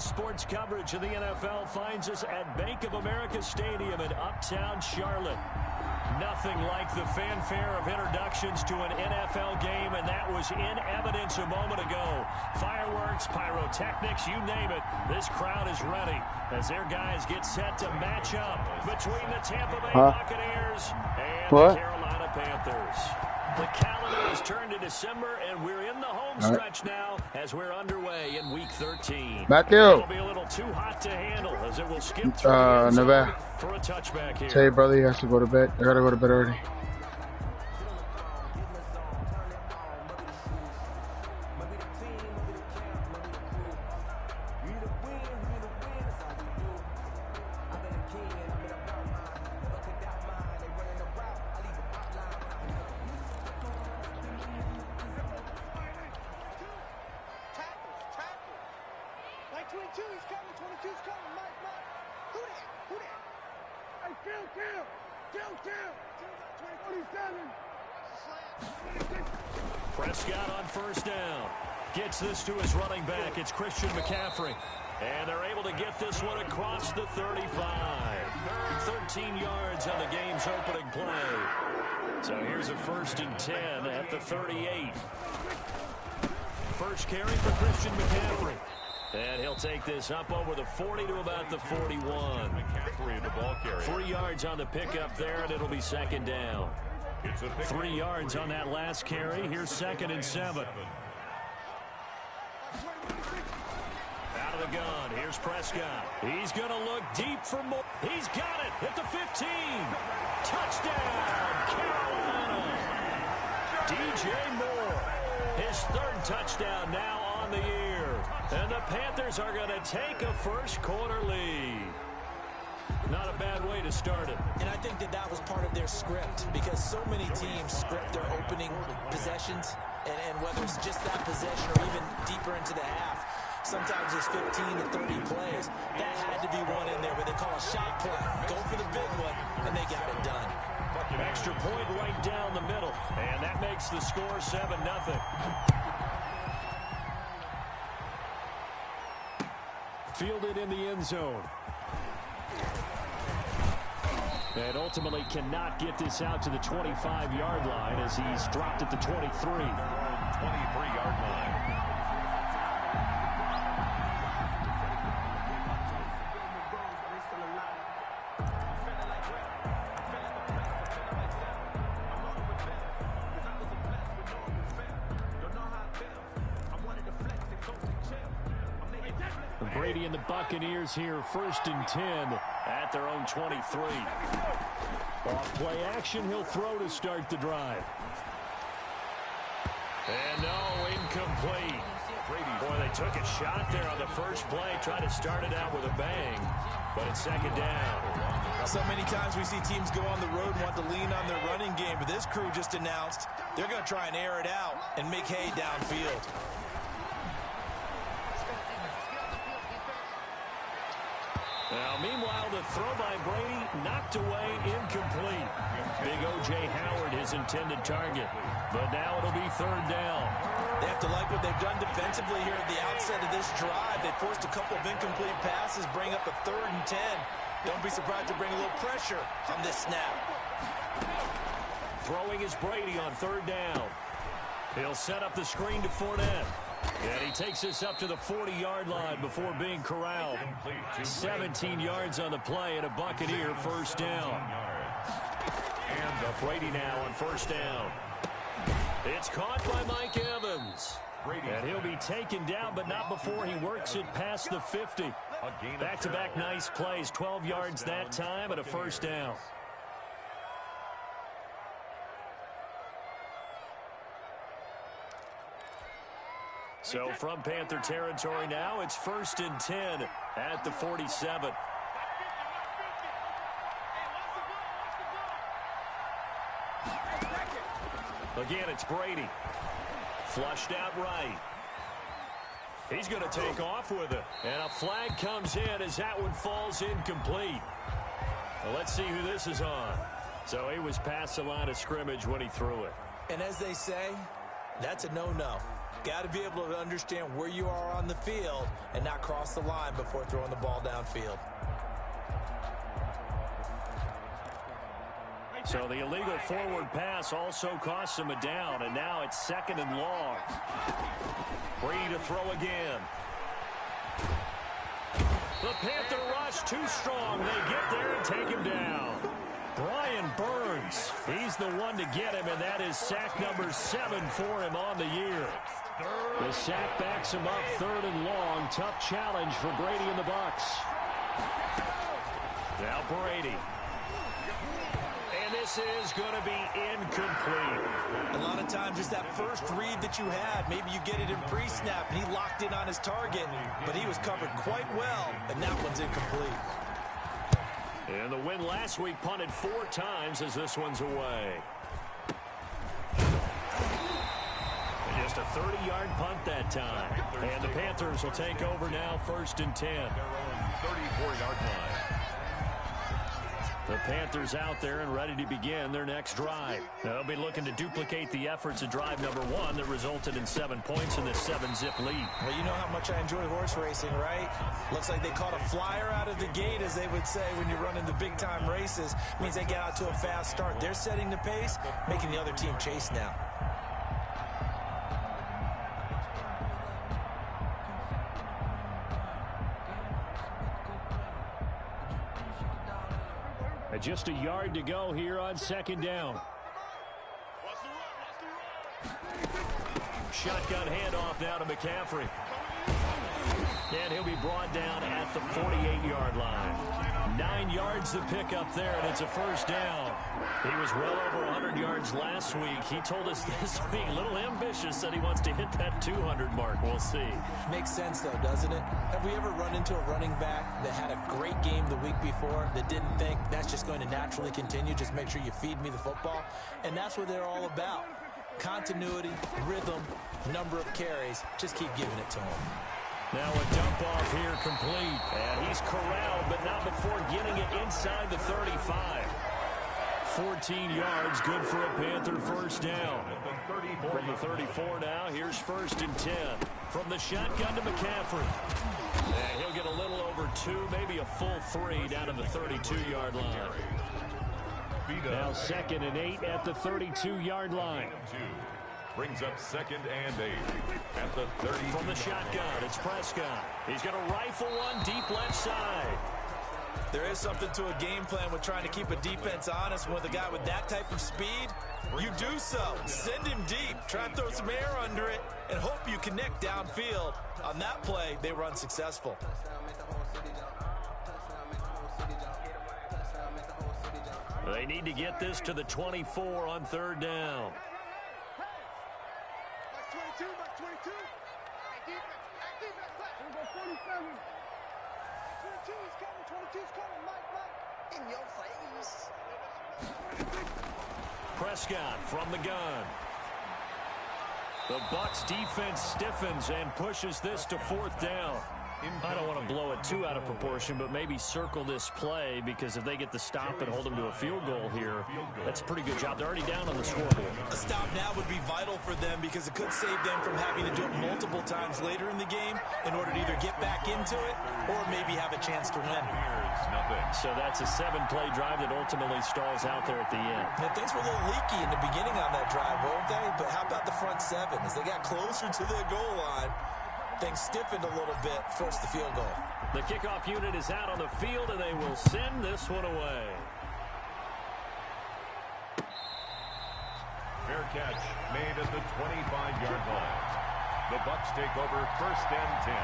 Today's sports coverage of the NFL finds us at Bank of America Stadium in Uptown Charlotte. Nothing like the fanfare of introductions to an NFL game, and that was in evidence a moment ago. Fireworks, pyrotechnics, you name it. This crowd is ready as their guys get set to match up between the Tampa Bay Buccaneers and the Carolina Panthers. The calendar has turned to December, and we're in the home stretch now as we're underway in Week 13. It'll be a little too hot to handle as it will skip through the end zone for a touchback here. Tell your brother he has to go to bed. I gotta go to bed already. Prescott on first down. Gets this to his running back. It's Christian McCaffrey. And they're able to get this one across the 35. 13 yards on the game's opening play. So here's a 1st and 10 at the 38. First carry for Christian McCaffrey. And he'll take this up over the 40 to about the 41. 3 yards on the pickup there, and it'll be 2nd down. 3 yards on that last carry. Here's 2nd and 7. Out of the gun. Here's Prescott. He's going to look deep for more. He's got it at the 15. Touchdown, Carolina. DJ Moore. His 3rd touchdown now on the year. And the Panthers are going to take a first-quarter lead. Not a bad way to start it. And I think that was part of their script, because so many teams script their opening possessions, and whether it's just that possession or even deeper into the half, sometimes it's 15 to 30 plays. That had to be one in there where they call a shot play. Go for the big one, and they got it done. Extra point right down the middle, and that makes the score 7-0. Fielded in the end zone. And ultimately cannot get this out to the 25-yard line as he's dropped at the 23. 23-yard line. Brady and the Buccaneers here, 1st and 10 at their own 23. Off play action, he'll throw to start the drive. And no, incomplete. Boy, they took a shot there on the first play, tried to start it out with a bang, but it's 2nd down. So many times we see teams go on the road and want to lean on their running game, but this crew just announced they're going to try and air it out and make hay downfield. Now, meanwhile, the throw by Brady knocked away, incomplete. Big O.J. Howard, his intended target. But now it'll be 3rd down. They have to like what they've done defensively here at the outset of this drive. They forced a couple of incomplete passes, bring up a 3rd and 10. Don't be surprised to bring a little pressure on this snap. Throwing is Brady on 3rd down. He'll set up the screen to Fournette. And he takes this up to the 40-yard line before being corralled. 17 yards on the play and a Buccaneer 1st down. And Brady now on 1st down. It's caught by Mike Evans. And he'll be taken down, but not before he works it past the 50. Back-to-back nice plays, 12 yards that time and a 1st down. So from Panther territory now, it's 1st and 10 at the 47. Again, it's Brady. Flushed out right. He's going to take off with it. And a flag comes in as that one falls incomplete. Well, let's see who this is on. So he was past the line of scrimmage when he threw it. And as they say, That's a no-no. Got to be able to understand where you are on the field and not cross the line before throwing the ball downfield. So the illegal forward pass also costs him a down, and now it's 2nd and long. Brady to throw again. The Panther rush too strong. They get there and take him down. Brian Burns, he's the one to get him, and that is sack number 7 for him on the year. The sack backs him up 3rd and long. Tough challenge for Brady and the Bucs. Now Brady. And this is going to be incomplete. A lot of times it's that first read that you had. Maybe you get it in pre-snap, and he locked in on his target, but he was covered quite well, and that one's incomplete. And the win last week punted 4 times as this one's away. And just a 30-yard punt that time. And the Panthers will take over now, 1st and 10. Their own 34-yard line. The Panthers out there and ready to begin their next drive. They'll be looking to duplicate the efforts of drive number 1 that resulted in 7 points in this 7-zip lead. Well, you know how much I enjoy horse racing, right? Looks like they caught a flyer out of the gate, as they would say when you're running the big-time races. Means they get out to a fast start. They're setting the pace, making the other team chase now. Just a yard to go here on 2nd down. Shotgun handoff now to McCaffrey. And he'll be brought down at the 48-yard line. 9 yards to pick up there, and it's a 1st down. He was well over 100 yards last week. He told us this week, a little ambitious, said he wants to hit that 200 mark. We'll see. Makes sense, though, doesn't it? Have we ever run into a running back that had a great game the week before that didn't think that's just going to naturally continue? Just make sure you feed me the football. And that's what they're all about. Continuity, rhythm, number of carries. Just keep giving it to him. Now a dump off here complete. And he's corralled, but not before getting it inside the 35. 14 yards, good for a Panther 1st down. From the 34 now, here's 1st and 10. From the shotgun to McCaffrey. And he'll get a little over 2, maybe a full 3 down to the 32-yard line. Now 2nd and 8 at the 32-yard line. Brings up 2nd and 8 at the 30. From the shotgun, it's Prescott. He's going to rifle one deep left side. There is something to a game plan with trying to keep a defense honest. With a guy with that type of speed, you do so. Send him deep. Try and throw some air under it and hope you connect downfield. On that play, they were unsuccessful. They need to get this to the 24 on 3rd down. Prescott from the gun. The Bucs defense stiffens and pushes this to 4th down. I don't want to blow it too out of proportion, but maybe circle this play, because if they get the stop and hold them to a field goal here, that's a pretty good job. They're already down on the scoreboard. A stop now would be vital for them, because it could save them from having to do it multiple times later in the game in order to either get back into it or maybe have a chance to win. So that's a 7-play drive that ultimately stalls out there at the end. And things were a little leaky in the beginning on that drive, weren't they? But how about the front 7? As they got closer to the goal line, things stiffened a little bit, forced the field goal. The kickoff unit is out on the field, and they will send this one away. Fair catch made at the 25-yard line. The Bucs take over 1st and 10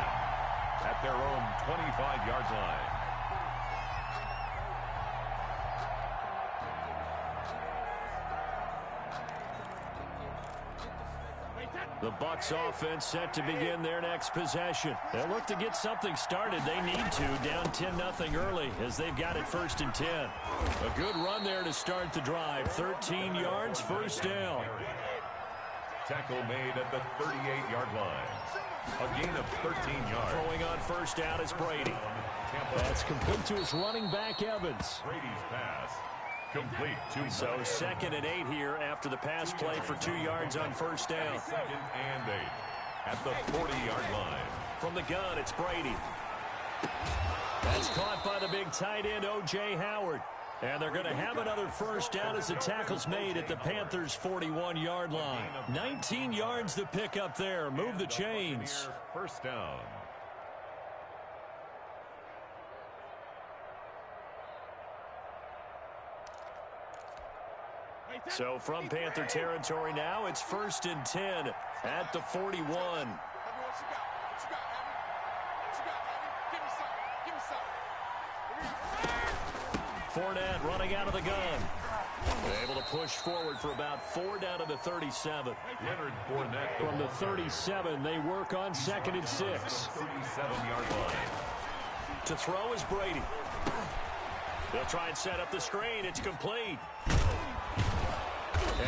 at their own 25-yard line. The Bucs offense set to begin their next possession. They'll look to get something started. They need to, down 10-0 early, as they've got it 1st and 10. A good run there to start the drive. 13 yards, 1st down. Tackle made at the 38-yard line. A gain of 13 yards. Throwing on 1st down is Brady. That's complete to his running back, Evans. Brady's pass Complete. So 2nd and 8 here after the pass play for 2 yards on first down. 2nd and 8 at the 40-yard line. From the gun, it's Brady. That's caught by the big tight end, O.J. Howard. And they're going to have another first down as the tackle's made at the Panthers' 41-yard line. 19 yards to pick up there. Move the chains. First down. So from Panther territory now, it's 1st and 10 at the 41. Fournette running out of the gun. Able to push forward for about 4 down to the 37. Leonard Fournette. From the 37, they work on 2nd and 6. 37-yard line. To throw is Brady. They'll try and set up the screen. It's complete.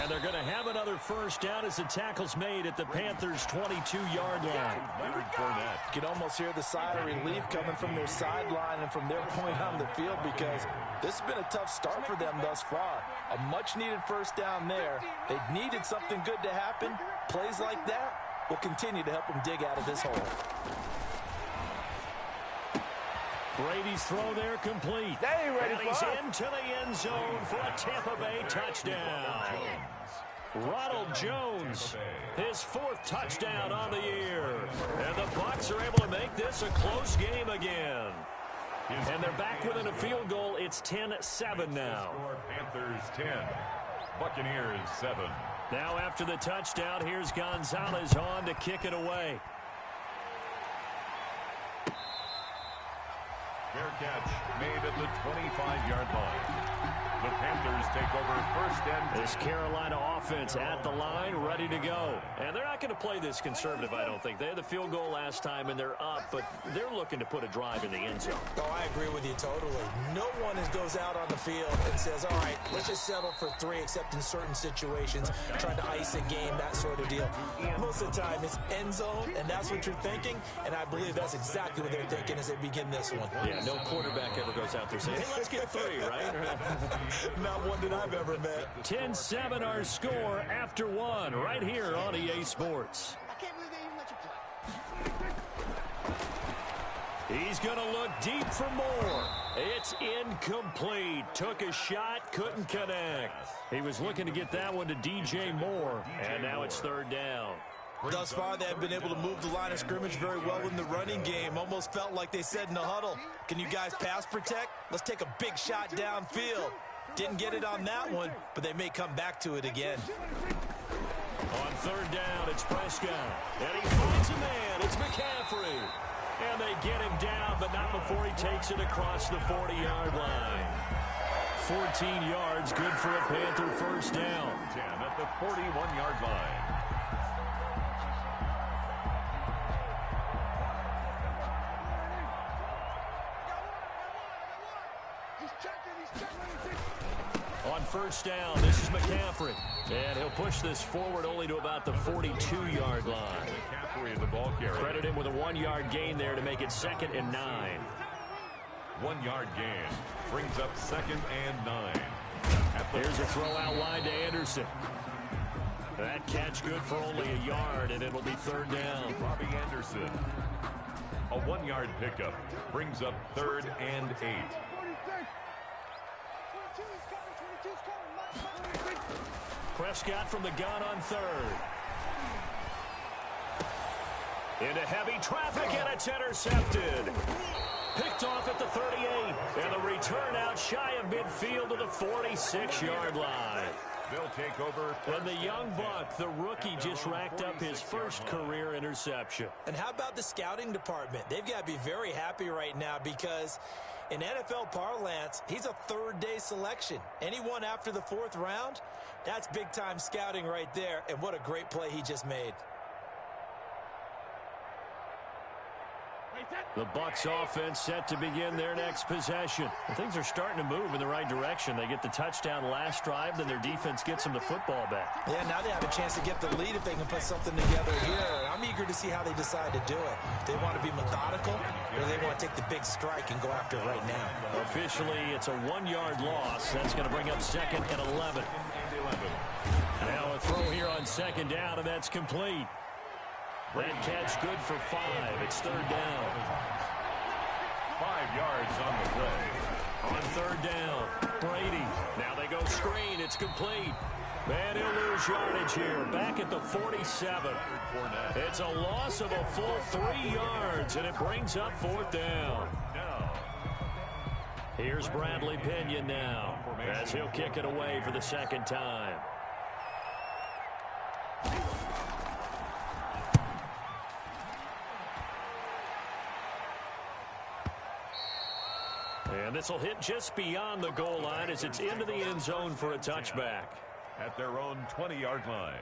And they're going to have another first down as the tackle's made at the Panthers' 22-yard line. Leonard Fournette. You can almost hear the sigh of relief coming from their sideline and from their point on the field, because this has been a tough start for them thus far. A much-needed first down there. They needed something good to happen. Plays like that will continue to help them dig out of this hole. Brady's throw there complete. And he's into the end zone for a Tampa Bay touchdown. Ronald Jones, his 4th touchdown on the year. And the Bucs are able to make this a close game again. And they're back within a field goal. It's 10-7 now. Panthers 10, Buccaneers 7. Now after the touchdown, here's Gonzalez on to kick it away. Fair catch made at the 25-yard line. The Panthers take over 1st and 10. This Carolina offense at the line, ready to go. And they're not going to play this conservative, I don't think. They had the field goal last time, and they're up, but they're looking to put a drive in the end zone. Oh, I agree with you totally. No one goes out on the field and says, all right, let's just settle for 3, except in certain situations, trying to ice a game, that sort of deal. Most of the time, it's end zone, and that's what you're thinking, and I believe that's exactly what they're thinking as they begin this one. Yeah, no quarterback ever goes out there saying, hey, let's get 3, right? Not one that I've ever met. 10-7 our score after 1 right here on EA Sports. I can't believe they even let you play. He's going to look deep for more. It's incomplete. Took a shot, couldn't connect. He was looking to get that one to DJ Moore, and now it's 3rd down. Thus far, they have been able to move the line of scrimmage very well in the running game. Almost felt like they said in the huddle, can you guys pass protect? Let's take a big shot downfield. Didn't get it on that one, but they may come back to it again. On 3rd down, it's Prescott. And he finds a man. It's McCaffrey. And they get him down, but not before he takes it across the 40-yard line. 14 yards, good for a Panther first down. 10 at the 41-yard line. On first down, this is McCaffrey. And he'll push this forward only to about the 42-yard line. McCaffrey, the ball carrier. Credit him with a 1-yard gain there to make it 2nd and 9. 1-yard gain brings up 2nd and 9. Here's a throw out wide to Anderson. That catch good for only a yard, and it'll be 3rd down. Robbie Anderson. A 1-yard pickup brings up 3rd and 8. Prescott from the gun on 3rd. Into heavy traffic, and it's intercepted. Picked off at the 38, and the return out shy of midfield to the 46-yard line. They'll take over. And the young buck, the rookie, just racked up his first career interception. And how about the scouting department? They've got to be very happy right now, because in NFL parlance, he's a 3rd-day selection. Anyone after the 4th round, that's big-time scouting right there, and what a great play he just made. The Bucs offense set to begin their next possession. And things are starting to move in the right direction. They get the touchdown last drive, then their defense gets them the football back. Yeah, now they have a chance to get the lead if they can put something together here. I'm eager to see how they decide to do it. They want to be methodical, or they want to take the big strike and go after it right now. Officially, it's a 1-yard loss. That's going to bring up 2nd and 11. Now a throw here on 2nd down, and that's complete. That catch good for 5. It's 3rd down. 5 yards on the play. On 3rd down, Brady. Now they go screen. It's complete. And he'll lose yardage here. Back at the 47. It's a loss of a full 3 yards, and it brings up 4th down. Here's Bradley Pinion now, as he'll kick it away for the 2nd time. And this will hit just beyond the goal line as it's into the end zone for a touchback. At their own 20-yard line.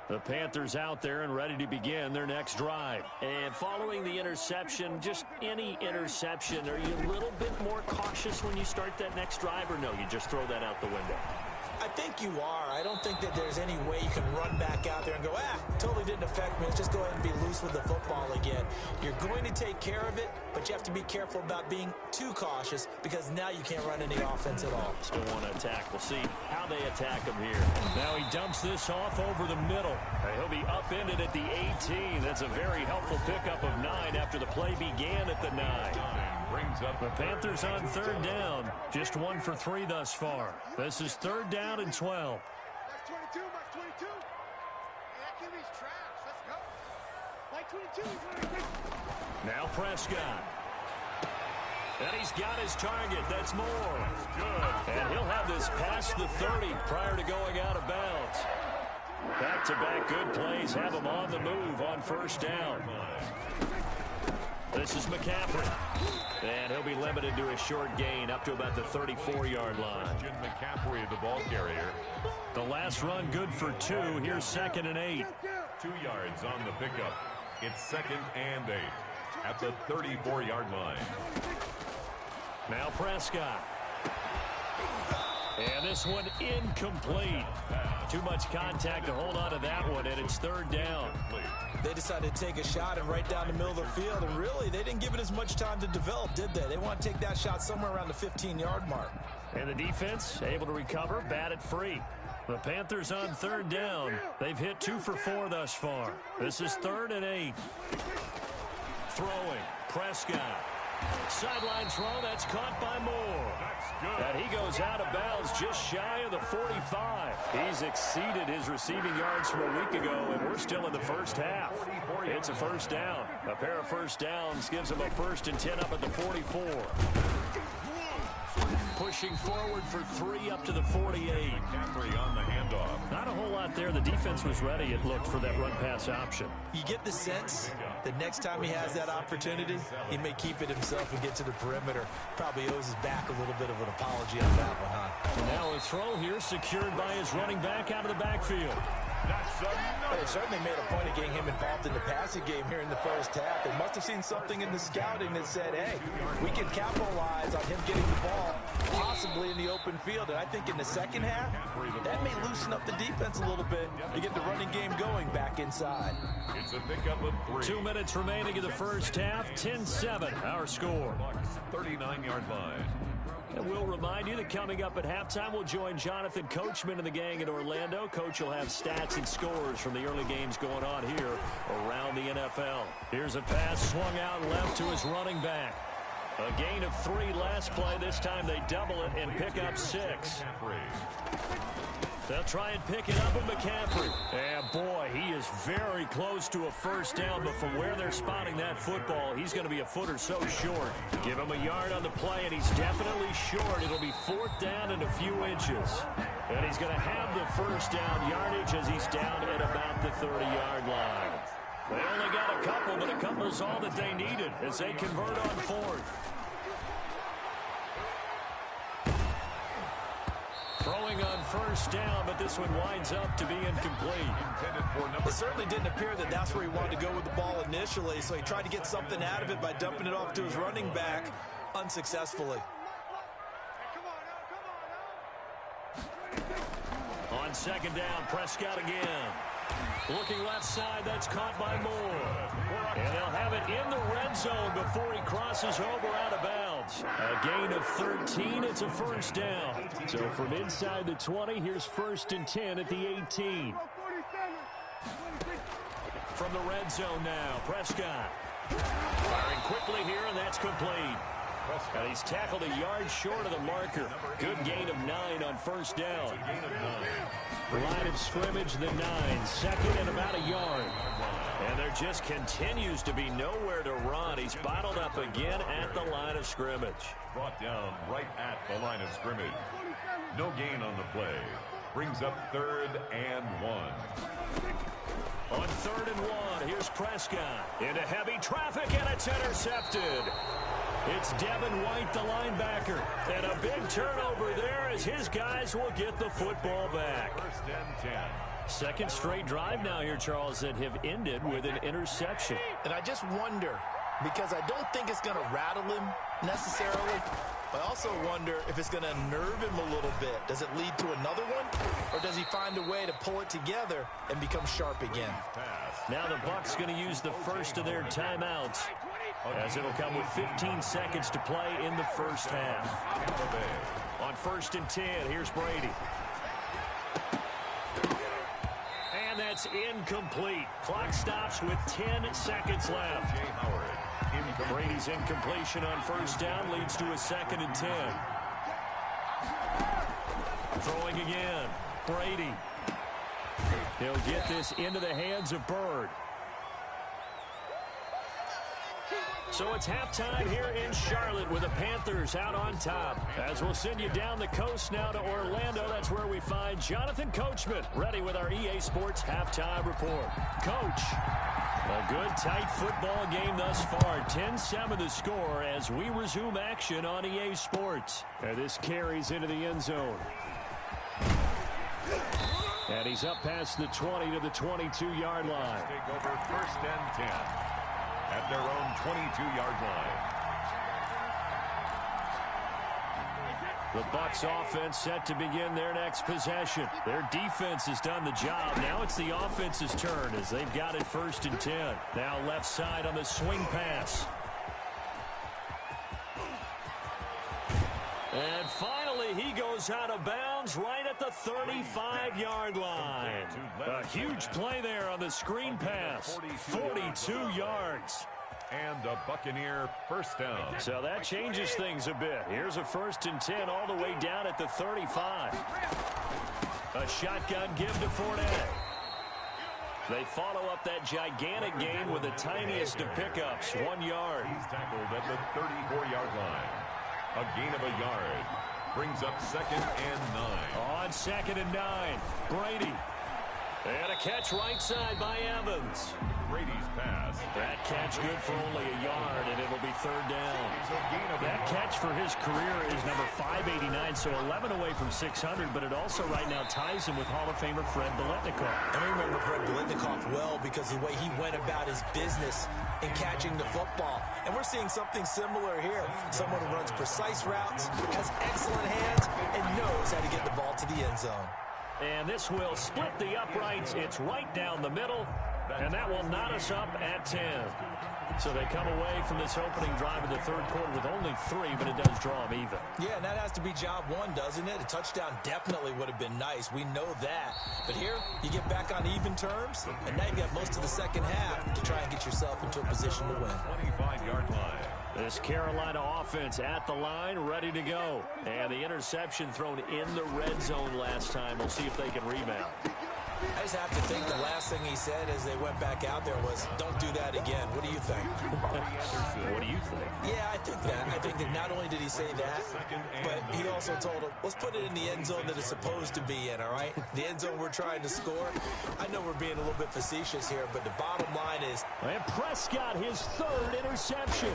The Panthers out there and ready to begin their next drive. And following the interception, just any interception, are you a little bit more cautious when you start that next drive, or no, you just throw that out the window? I think you are. I don't think that there's any way you can run back out there and go, totally didn't affect me. Let's just go ahead and be loose with the football again. You're going to take care of it, but you have to be careful about being too cautious because now you can't run any offense at all. Still want to attack. We'll see how they attack him here. Now he dumps this off over the middle. He'll be upended at the 18. That's a very helpful pickup of 9 after the play began at the 9. Brings up the Panthers on 3rd down. Just 1 for 3 thus far. This is 3rd down and 12. That's 22, Mark 22. Hey, that QB's trash. Let's go. Like 22. Now Prescott. And he's got his target. That's Moore. Good. And he'll have this past the 30 prior to going out of bounds. Back-to-back good plays have him on the move on 1st down. This is McCaffrey. And he'll be limited to a short gain up to about the 34-yard line. McCaffrey, the ball carrier. The last run good for 2. Here's 2nd and 8. 2 yards on the pickup. It's 2nd and 8 at the 34-yard line. Now Prescott. And this one incomplete. Too much contact to hold on to that one, and it's 3rd down. They decided to take a shot and right down the middle of the field, and really, they didn't give it as much time to develop, did they? They want to take that shot somewhere around the 15-yard mark. And the defense able to recover, bat it free. The Panthers on 3rd down. They've hit 2 for 4 thus far. This is 3rd and 8. Throwing, Prescott. Sideline throw, that's caught by Moore. And he goes out of bounds just shy of the 45. He's exceeded his receiving yards from a week ago, and we're still in the first half. It's a 1st down. A pair of 1st downs gives him a 1st and 10 up at the 44. Pushing forward for 3 up to the 48. McCaffrey on the handoff. Not a whole lot there. The defense was ready, it looked, for that run-pass option. You get the sense that next time he has that opportunity, he may keep it himself and get to the perimeter. Probably owes his back a little bit of an apology on that one, huh? And now a throw here secured by his running back out of the backfield. They certainly made a point of getting him involved in the passing game here in the first half. They must have seen something in the scouting that said, hey, we can capitalize on him getting the ball possibly in the open field. And I think in the second half, that may loosen up the defense a little bit to get the running game going back inside. It's a pickup of 3. 2 minutes remaining in the first half. 10-7, our score. 39-yard line. And we'll remind you that coming up at halftime, we'll join Jonathan Coachman and the gang in Orlando. Coach will have stats and scores from the early games going on here around the NFL. Here's a pass swung out left to his running back. A gain of 3 last play. This time they double it and pick up 6. They'll try and pick it up with McCaffrey. And boy, he is very close to a 1st down, but from where they're spotting that football, he's going to be a foot or so short. Give him a yard on the play, and he's definitely short. It'll be 4th down and a few inches. And he's going to have the 1st down yardage as he's down at about the 30-yard line. They only got a couple, but a couple's all that they needed as they convert on 4th. Throwing on first down, but this one winds up to be incomplete. It certainly didn't appear that that's where he wanted to go with the ball initially, so he tried to get something out of it by dumping it off to his running back unsuccessfully. On second down, Prescott again. Looking left side, that's caught by Moore. And they'll have it in the red zone before he crosses over out of bounds. A gain of 13, it's a first down. So from inside the 20, here's 1st and 10 at the 18. From the red zone now, Prescott. Firing quickly here, and that's complete. And he's tackled a yard short of the marker. Good gain of 9 on first down. Line of scrimmage, the 9. Second and about a yard. And there just continues to be nowhere to run. He's bottled up again at the line of scrimmage. Brought down right at the line of scrimmage. No gain on the play. Brings up 3rd and 1. On 3rd and 1, here's Prescott. Into heavy traffic, and it's intercepted. It's Devin White, the linebacker. And a big turnover there as his guys will get the football back. 1st and 10. Second straight drive now here, Charles, that have ended with an interception. And I just wonder, because I don't think it's going to rattle him necessarily, but I also wonder if it's going to nerve him a little bit. Does it lead to another one, or does he find a way to pull it together and become sharp again? Now the Bucs going to use the first of their timeouts, as it'll come with 15 seconds to play in the first half. On 1st and 10, here's Brady. And that's incomplete. Clock stops with 10 seconds left. Brady's incompletion on first down leads to a 2nd and 10. Throwing again. Brady. He'll get this into the hands of Bird. So it's halftime here in Charlotte with the Panthers out on top. As we'll send you down the coast now to Orlando, that's where we find Jonathan Coachman, ready with our EA Sports halftime report. Coach, a good, tight football game thus far. 10-7 the score as we resume action on EA Sports. And this carries into the end zone. And he's up past the 20 to the 22-yard line. Take over 1st and 10. At their own 22-yard line. The Bucs offense set to begin their next possession. Their defense has done the job. Now it's the offense's turn as they've got it 1st and 10. Now left side on the swing pass. And finally, he goes out of bounds right at the 35-yard line. A huge play there on the screen pass. 42 yards. And a Buccaneer first down. So that changes things a bit. Here's a 1st and 10 all the way down at the 35. A shotgun give to Fournette. They follow up that gigantic gain with the tiniest of pickups, 1 yard. He's tackled at the 34-yard line. A gain of a yard. Brings up 2nd and 9. On 2nd and 9, Brady. And a catch right side by Evans. Brady's pass. That catch good for only a yard, and it'll be 3rd down. That catch for his career is number 589, so 11 away from 600, but it also right now ties him with Hall of Famer Fred Biletnikoff. And I remember Fred Biletnikoff well because of the way he went about his business in catching the football. And we're seeing something similar here. Someone who runs precise routes, has excellent hands, and knows how to get the ball to the end zone. And this will split the uprights. It's right down the middle, and that will knot us up at 10. So they come away from this opening drive in the 3rd quarter with only 3, but it does draw them even. Yeah, and that has to be job 1, doesn't it? A touchdown definitely would have been nice. We know that. But here, you get back on even terms, and now you got most of the second half to try and get yourself into a position to win. 25-yard line. This Carolina offense at the line, ready to go. And the interception thrown in the red zone last time. We'll see if they can rebound. I just have to think the last thing he said as they went back out there was, don't do that again. What do you think? What do you think? Yeah, I think that. I think that not only did he say that, but he also told him, let's put it in the end zone that it's supposed to be in, all right? The end zone we're trying to score. I know we're being a little bit facetious here, but the bottom line is... And Prescott, his 3rd interception.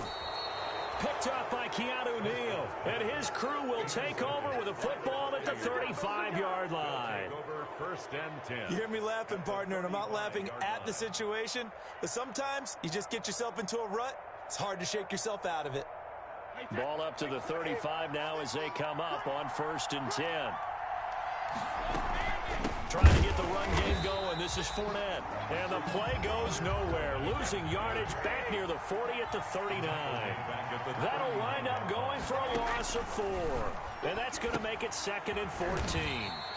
Picked up by Keanu Neal. And his crew will take over with a football at the the 35-yard line. Over first and 10. You hear me laughing, partner, and I'm not laughing at the situation, but sometimes you just get yourself into a rut. It's hard to shake yourself out of it. Ball up to the 35 now as they come up on first and 10. Trying to get the run game going. This is Fournette. And the play goes nowhere. Losing yardage back near the 40 at the 39. That'll wind up going for a loss of 4. And that's going to make it 2nd and 14.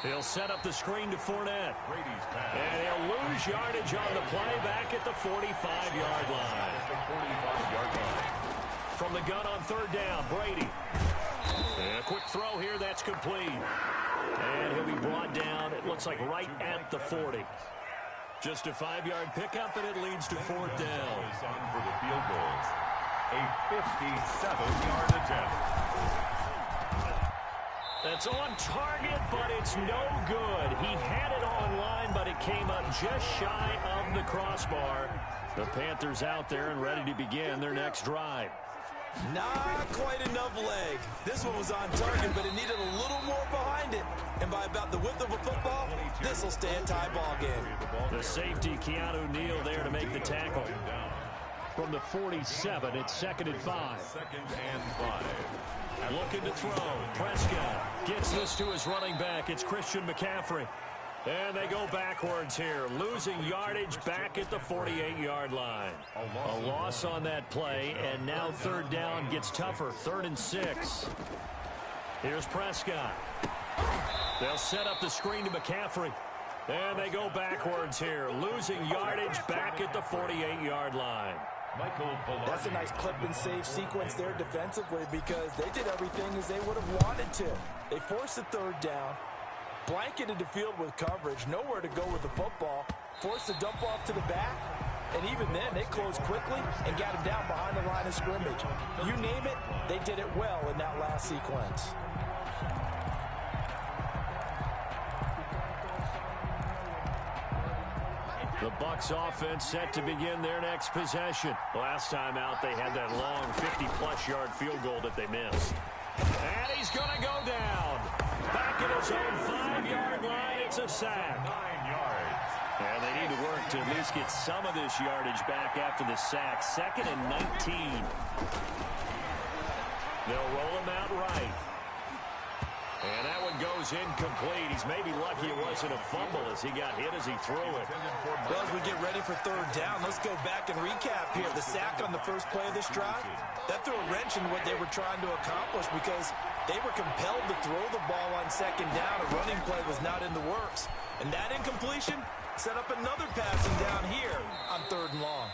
He'll set up the screen to Fournette. And he'll lose yardage on the play back at the 45-yard line. From the gun on third down, Brady. And a quick throw here, that's complete. And he'll be brought down, it looks like right at the 40. Just a 5-yard pickup, and it leads to fourth down. On for the field goals. A 57-yard attempt. That's on target, but it's no good. He had it on line, but it came up just shy of the crossbar. The Panthers out there and ready to begin their next drive. Not quite enough leg. This one was on target, but it needed a little more behind it. And by about the width of a football, this will stay a tie ball game. The safety, Keanu Neal, there to make the tackle. From the 47, it's 2nd and 5. 2nd and 5. Looking to throw. Prescott gets this to his running back. It's Christian McCaffrey. And they go backwards here, losing yardage back at the 48-yard line. A loss on that play, and now third down gets tougher, 3rd and 6. Here's Prescott. They'll set up the screen to McCaffrey. And they go backwards here, losing yardage back at the 48-yard line. That's a nice clip and save sequence there defensively because they did everything as they would have wanted to. They forced the third down, blanketed the field with coverage, nowhere to go with the football, forced the dump off to the back, and even then they closed quickly and got him down behind the line of scrimmage. You name it, they did it well in that last sequence. The Bucs offense set to begin their next possession. Last time out, they had that long 50-plus yard field goal that they missed. And he's going to go down. Back at his own 5-yard line, it's a sack. 9 yards. And they need to work to at least get some of this yardage back after the sack. 2nd and 19. They'll roll him out right. And that one goes incomplete. He's maybe lucky it wasn't a fumble as he got hit as he threw it. Well, as we get ready for third down, let's go back and recap here. The sack on the first play of this drive, that threw a wrench in what they were trying to accomplish because they were compelled to throw the ball on second down. A running play was not in the works. And that incompletion set up another passing down here on 3rd and long.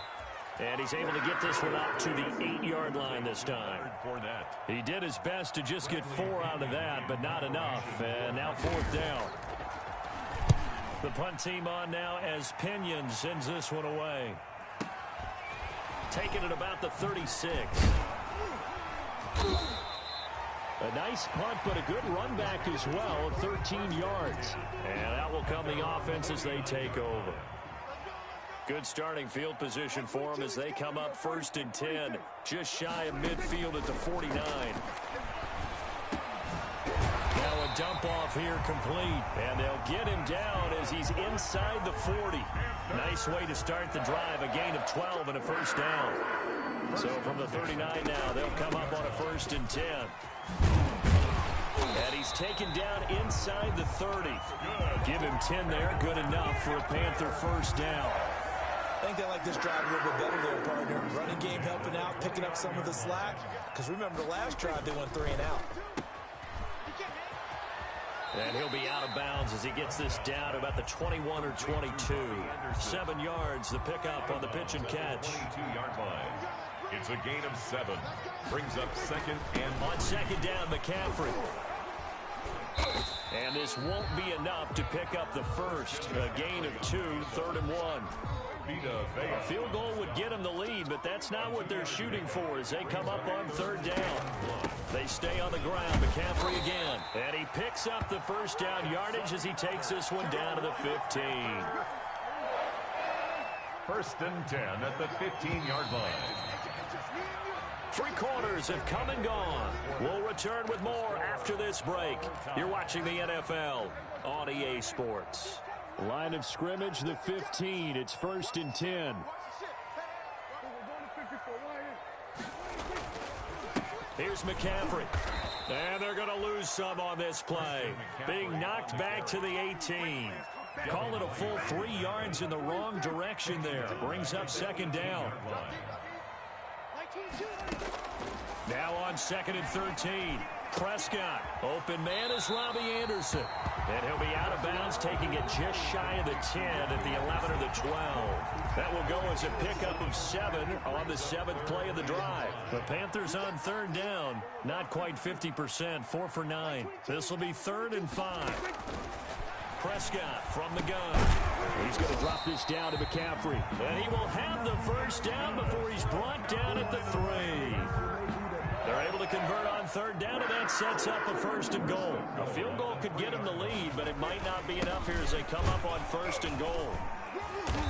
And he's able to get this one up to the 8-yard line this time. He did his best to just get 4 out of that, but not enough. And now 4th down. The punt team on now as Pinion sends this one away. Taking it about the 36. A nice punt, but a good run back as well of 13 yards. And that will come the offense as they take over. Good starting field position for them as they come up 1st and 10. Just shy of midfield at the 49. Now a dump off here complete. And they'll get him down as he's inside the 40. Nice way to start the drive. A gain of 12 and a 1st down. So from the 39 now, they'll come up on a 1st and 10. And he's taken down inside the 30. Give him 10 there. Good enough for a Panther 1st down. I think they like this drive a little bit better there, partner. Running game helping out, picking up some of the slack. Because remember, the last drive they went 3 and out. And he'll be out of bounds as he gets this down to about the 21 or 22. 7 yards, the pickup on the pitch and catch. 22-yard line. It's a gain of 7. Brings up 2nd and... On 2nd down, McCaffrey. And this won't be enough to pick up the 1st. A gain of 2, 3rd and 1. A field goal would get them the lead, but that's not what they're shooting for as they come up on 3rd down. They stay on the ground. McCaffrey again. And he picks up the 1st down yardage as he takes this one down to the 15. 1st and 10 at the 15-yard line. Three quarters have come and gone. We'll return with more after this break. You're watching the NFL on EA Sports. Line of scrimmage, the 15. It's 1st and 10. Here's McCaffrey. And they're going to lose some on this play. Being knocked back to the 18. Call it a full 3 yards in the wrong direction there. Brings up 2nd down. Now on 2nd and 13. Prescott. Open man is Robbie Anderson. And he'll be out of bounds, taking it just shy of the 10 at the 11 or the 12. That will go as a pickup of 7 on the 7th play of the drive. The Panthers on 3rd down. Not quite 50%, 4 for 9. This will be 3rd and 5. Prescott from the gun. He's going to drop this down to McCaffrey. And he will have the first down before he's brought down at the 3. They're able to convert on 3rd down, and that sets up a 1st and goal. A field goal could get them the lead, but it might not be enough here as they come up on 1st and goal.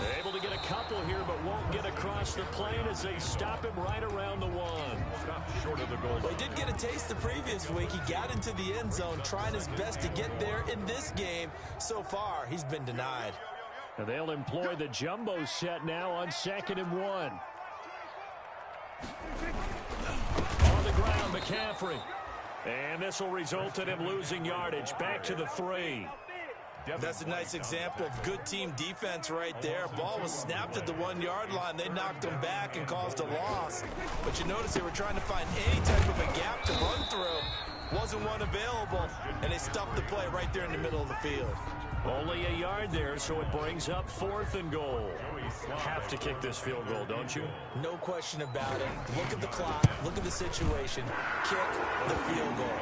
They're able to get a couple here, but won't get across the plane as they stop him right around the 1. Stop short of the goal. Well, he did get a taste the previous week. He got into the end zone, trying his best to get there in this game. So far, he's been denied. And they'll employ the jumbo set now on 2nd and 1. On the ground, McCaffrey. And this will result in him losing yardage. Back to the 3. That's a nice example of good team defense right there. Ball was snapped at the 1-yard line. They knocked him back and caused a loss. But you notice they were trying to find any type of a gap to run through. Wasn't one available, and they stuffed the play right there in the middle of the field. Only a yard there, so it brings up 4th and goal. Have to kick this field goal, don't you? No question about it. Look at the clock. Look at the situation. Kick the field goal.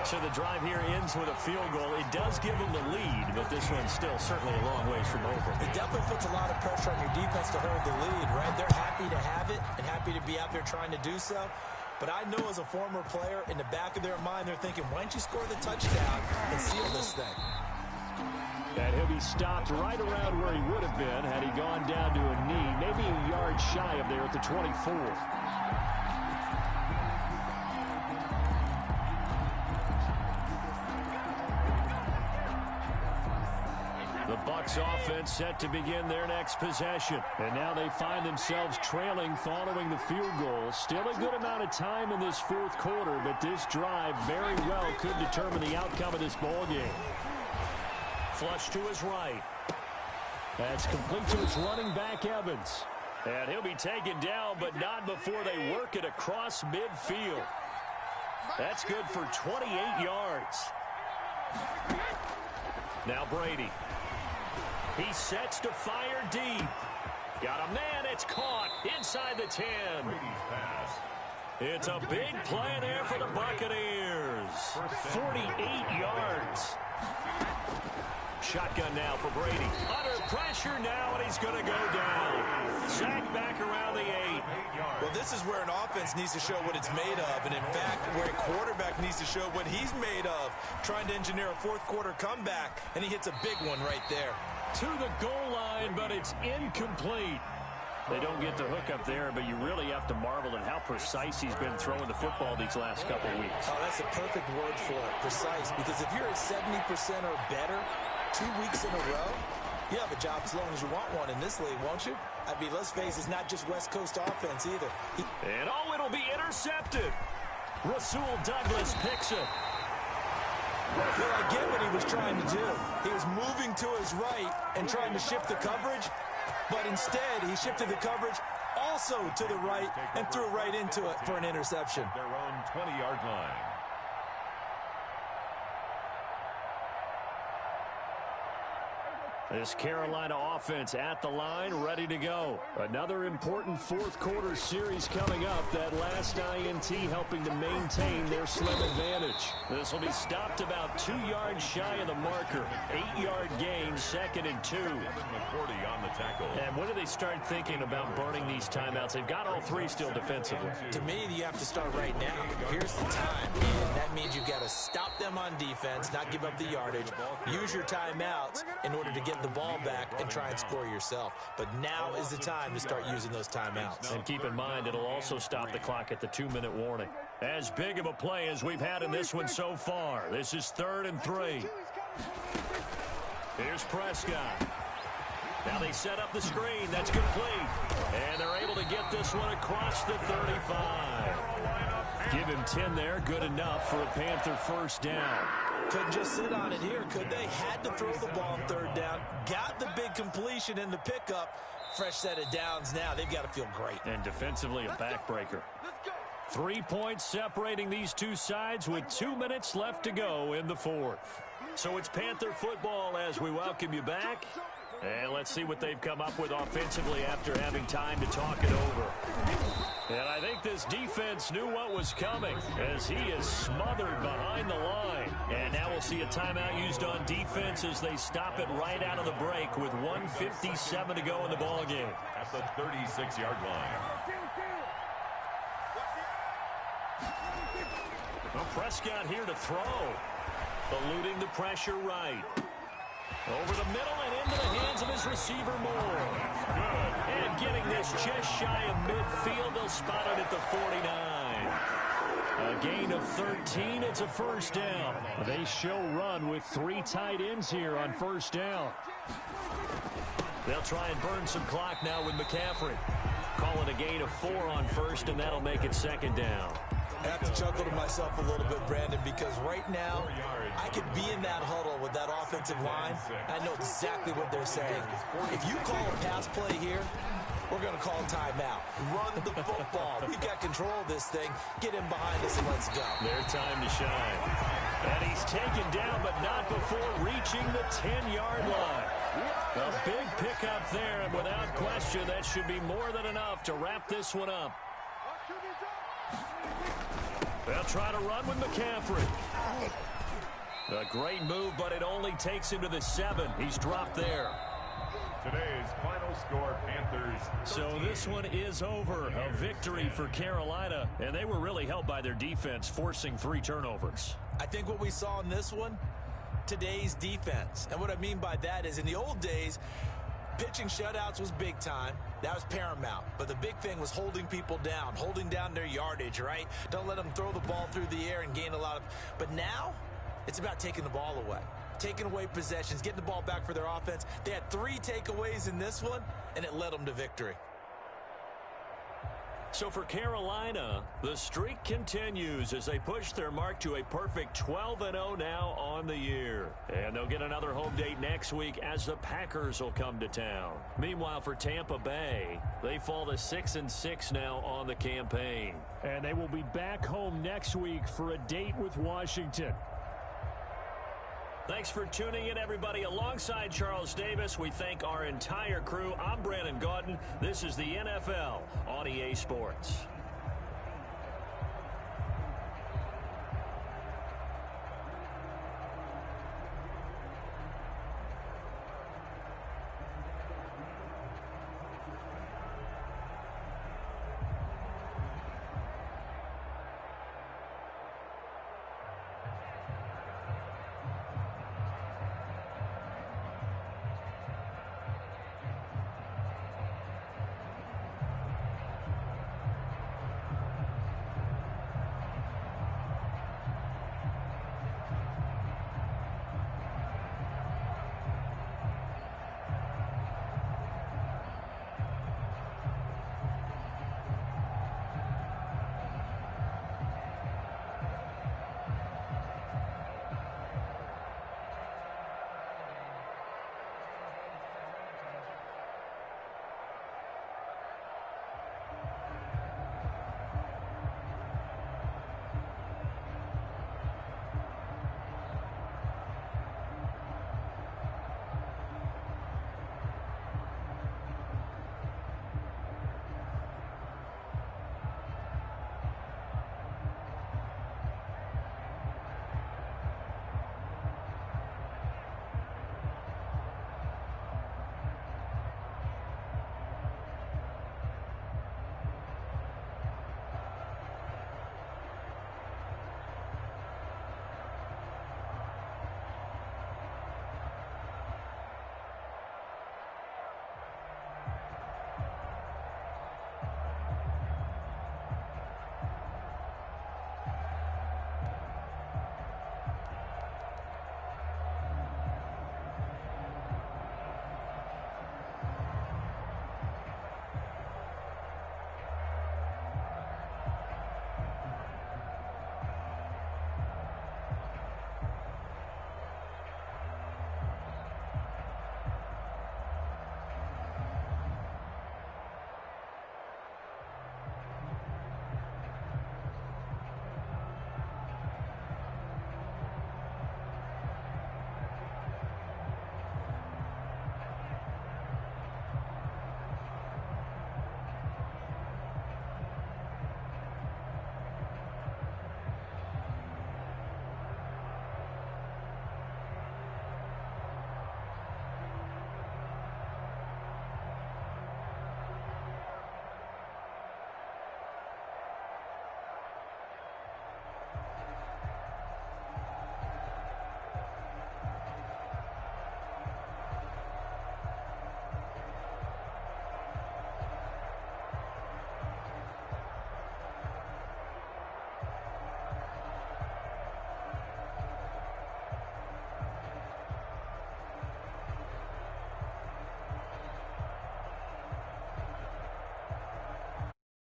So the drive here ends with a field goal. It does give them the lead, but this one's still certainly a long ways from over. It definitely puts a lot of pressure on your defense to hold the lead, right? They're happy to have it and happy to be out there trying to do so. But I know as a former player, in the back of their mind, they're thinking, why don't you score the touchdown and seal this thing? And he'll be stopped right around where he would have been had he gone down to a knee, maybe a yard shy of there at the 24. The Bucs offense set to begin their next possession. And now they find themselves trailing following the field goal. Still a good amount of time in this 4th quarter, but this drive very well could determine the outcome of this ball game. Flush to his right. That's complete to his running back, Evans. And he'll be taken down, but not before they work it across midfield. That's good for 28 yards. Now Brady. He sets to fire deep. Got a man, it's caught inside the 10. It's a big play there for the Buccaneers. 48 yards. Shotgun now for Brady. Under pressure now, and he's going to go down. Sacked back around the 8. Well, this is where an offense needs to show what it's made of, and in fact, where a quarterback needs to show what he's made of, trying to engineer a 4th quarter comeback, and he hits a big one right there. To the goal line, but it's incomplete. They don't get the hook up there, but you really have to marvel at how precise he's been throwing the football these last couple weeks. Oh, that's a perfect word for it, precise, because if you're at 70% or better 2 weeks in a row, you have a job as long as you want one in this league, won't you? I mean, let's face it, it's not just West Coast offense either. And oh, it'll be intercepted. Rasul Douglas picks it. Well, I get what he was trying to do. He was moving to his right and trying to shift the coverage, but instead he shifted the coverage also to the right and threw right into it for an interception. Their own 20-yard line. This Carolina offense at the line, ready to go. Another important 4th quarter series coming up. That last INT helping to maintain their slim advantage. This will be stopped about 2 yards shy of the marker. 8-yard gain, 2nd and 2. McCourty on the tackle. And when do they start thinking about burning these timeouts? They've got all 3 still defensively. To me, you have to start right now. Here's the time. And that means you've got to stop them on defense, not give up the yardage. Use your timeouts in order to get get the ball back and try and score yourself. But now is the time to start using those timeouts. And keep in mind, it'll also stop the clock at the 2-minute warning. As big of a play as we've had in this one so far. This is 3rd and 3. Here's Prescott. Now they set up the screen. That's complete. And they're able to get this one across the 35. Give him 10 there. Good enough for a Panther first down. Couldn't just sit on it here, could they? Had to throw the ball on 3rd down. Got the big completion in the pickup. Fresh set of downs now. They've got to feel great. And defensively, a backbreaker. 3 points separating these two sides with 2 minutes left to go in the 4th. So it's Panther football as we welcome you back. And let's see what they've come up with offensively after having time to talk it over. And I think this defense knew what was coming as he is smothered behind the line. And now we'll see a timeout used on defense as they stop it right out of the break with 1:57 to go in the ballgame. At the 36-yard line. Well, Prescott here to throw. Eluding the pressure right. Over the middle and into the hands of his receiver Moore. And getting this just shy of midfield. They'll spot it at the 49. A gain of 13. It's a first down. They show run with 3 tight ends here on first down. They'll try and burn some clock now with McCaffrey. Call it a gain of 4 on first, and that'll make it 2nd down. I have to chuckle to myself a little bit, Brandon, because right now I could be in that huddle with that offensive line. I know exactly what they're saying. If you call a pass play here, we're going to call timeout. Run the football. We've got control of this thing. Get him behind us and let's go. Their time to shine. And he's taken down, but not before reaching the 10-yard line. A big pickup there, and without question, that should be more than enough to wrap this one up. They'll try to run with McCaffrey. A great move, but it only takes him to the 7. He's dropped there. Today's final score, Panthers 13. So this one is over. A victory for Carolina, and they were really helped by their defense, forcing 3 turnovers. I think what we saw in this one, today's defense. And what I mean by that is in the old days, pitching shutouts was big time. That was paramount. But the big thing was holding people down, holding down their yardage, right? Don't let them throw the ball through the air and gain a lot of... But now, it's about taking the ball away. Taking away possessions, getting the ball back for their offense. They had 3 takeaways in this one, and it led them to victory. So for Carolina, the streak continues as they push their mark to a perfect 12-0 now on the year. And they'll get another home date next week as the Packers will come to town. Meanwhile, for Tampa Bay, they fall to 6-6 now on the campaign. And they will be back home next week for a date with Washington. Thanks for tuning in, everybody. Alongside Charles Davis, we thank our entire crew. I'm Brandon Gaudin. This is the NFL on EA Sports.